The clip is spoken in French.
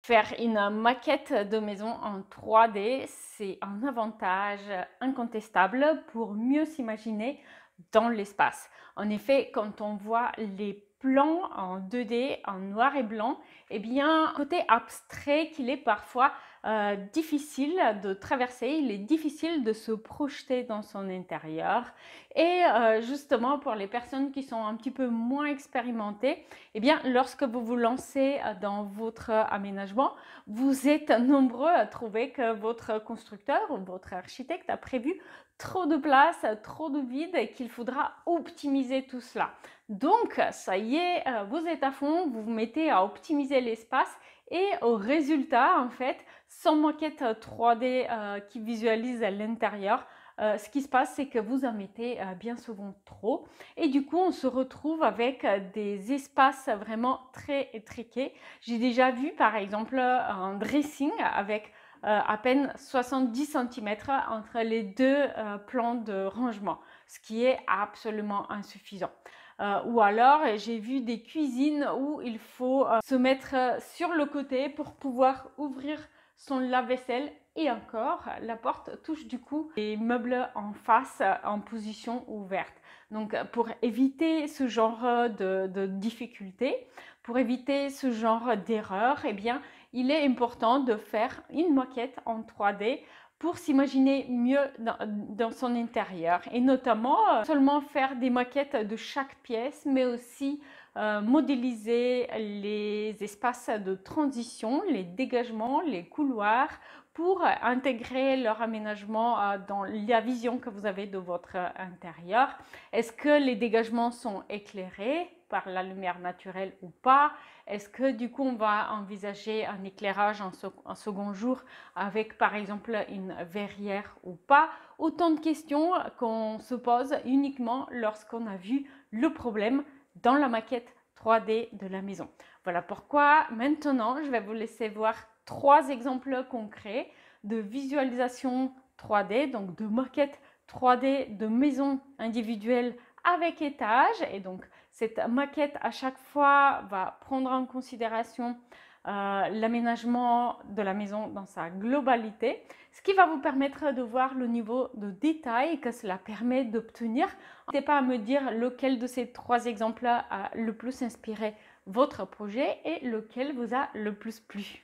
Faire une maquette de maison en 3D, c'est un avantage incontestable pour mieux s'imaginer dans l'espace. En effet, quand on voit les plans en 2D, en noir et blanc, eh bien, côté abstrait qu'il est parfois difficile de traverser, il est difficile de se projeter dans son intérieur. Et justement, pour les personnes qui sont un petit peu moins expérimentées, eh bien, lorsque vous vous lancez dans votre aménagement, vous êtes nombreux à trouver que votre constructeur ou votre architecte a prévu trop de place, trop de vide et qu'il faudra optimiser tout cela. Donc, ça y est, vous êtes à fond, vous vous mettez à optimiser l'espace et au résultat, en fait, sans maquette 3D qui visualise l'intérieur, ce qui se passe, c'est que vous en mettez bien souvent trop. Et du coup, on se retrouve avec des espaces vraiment très étriqués. J'ai déjà vu, par exemple, un dressing avec à peine 70 cm entre les deux plans de rangement, ce qui est absolument insuffisant. Ou alors, j'ai vu des cuisines où il faut se mettre sur le côté pour pouvoir ouvrir son lave-vaisselle et encore, la porte touche du coup les meubles en face en position ouverte. Donc, pour éviter ce genre de difficultés, pour éviter ce genre d'erreur, eh bien, il est important de faire une maquette en 3D pour s'imaginer mieux dans son intérieur et notamment seulement faire des maquettes de chaque pièce, mais aussi modéliser les espaces de transition, les dégagements, les couloirs pour intégrer leur aménagement dans la vision que vous avez de votre intérieur. Est-ce que les dégagements sont éclairés par la lumière naturelle ou pas? Est-ce que du coup on va envisager un éclairage en second jour avec par exemple une verrière ou pas? Autant de questions qu'on se pose uniquement lorsqu'on a vu le problème dans la maquette 3D de la maison. Voilà pourquoi maintenant je vais vous laisser voir 3 exemples concrets de visualisation 3D, donc de maquettes 3D de maison individuelle avec étage. Et donc cette maquette à chaque fois va prendre en considération l'aménagement de la maison dans sa globalité, ce qui va vous permettre de voir le niveau de détail que cela permet d'obtenir. N'hésitez pas à me dire lequel de ces 3 exemples a le plus inspiré votre projet et lequel vous a le plus plu.